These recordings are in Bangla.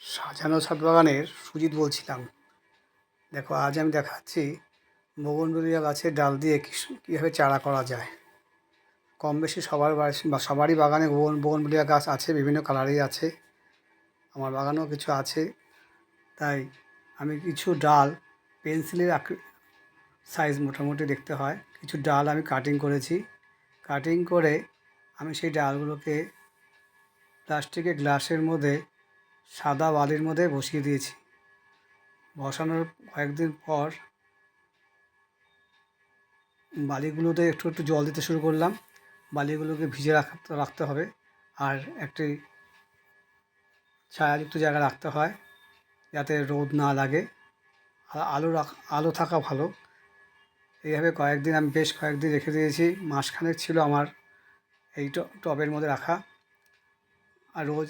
সাজানো ছাদ বাগানের সুজিত বলছিলাম। দেখো, আজ আমি দেখাচ্ছি বোগনভেলিয়া গাছের ডাল দিয়ে কীভাবে চারা করা যায়। কম বেশি সবারই বাগানে বোগনভেলিয়া গাছ আছে, বিভিন্ন কালারই আছে। আমার বাগানেও কিছু আছে। তাই আমি কিছু ডাল পেন্সিলের সাইজ মোটামুটি দেখতে হয়, কিছু ডাল আমি কাটিং করেছি। কাটিং করে আমি সেই ডালগুলোকে প্লাস্টিকের গ্লাসের মধ্যে সাদা বালির মধ্যে বসিয়ে দিয়েছি। বসানোর কয়েকদিন পর বালিগুলোতে একটু একটু জল দিতে শুরু করলাম। বালিগুলোকে ভিজে রাখতে হবে, আর একটি ছায়াযুক্ত জায়গায় রাখতে হয় যাতে রোদ না লাগে, আর আলো থাকা ভালো। এইভাবে আমি বেশ কয়েকদিন রেখে দিয়েছি। মাসখানেক ছিল আমার এই টবের মধ্যে রাখা। আর রোজ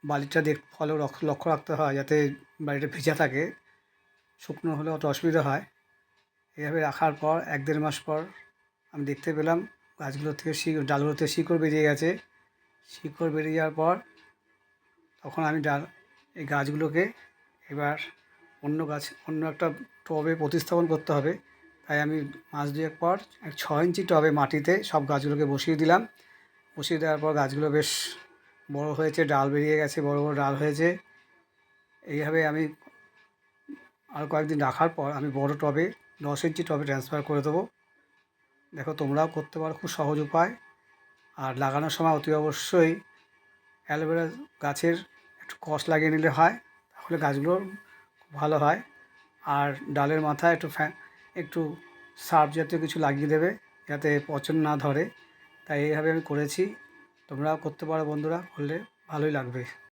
বালিটা ফলো লক্ষ্য রাখতে হয় যাতে বালিটা ভিজা থাকে, শুকনো হলে অত অসুবিধা হয়। এইভাবে রাখার পর 1-1.5 মাস পর আমি দেখতে পেলাম গাছগুলো থেকে ডালগুলো থেকে শিকড় বেরিয়ে গেছে। শিকড় বেরিয়ে যাওয়ার পর তখন আমি এই গাছগুলোকে এবার অন্য একটা টবে প্রতিস্থাপন করতে হবে। তাই আমি মাস 2 পর 6 ইঞ্চি টবে মাটিতে সব গাছগুলোকে বসিয়ে দিলাম। বসিয়ে দেওয়ার পর গাছগুলো বেশ বড় হয়েছে, ডাল বেরিয়ে গেছে, বড় বড় ডাল হয়েছে। এইভাবে আমি আরও কয়েকদিন রাখার পর আমি বড় টবে 10 ইঞ্চি টবে ট্রান্সফার করে দেবো। দেখো, তোমরাও করতে পারো, খুব সহজ উপায়। আর লাগানোর সময় অতি অবশ্যই অ্যালোভেরা গাছের একটু কষ লাগিয়ে নিলে হয়, তাহলে গাছগুলো খুব ভালো হয়। আর ডালের মাথায় একটু সার্ফ জাতীয় কিছু লাগিয়ে দেবে যাতে পচন না ধরে। তাই এইভাবে আমি করেছি। তোমরাও করতে পারো বন্ধুরা, করলে ভালোই লাগবে।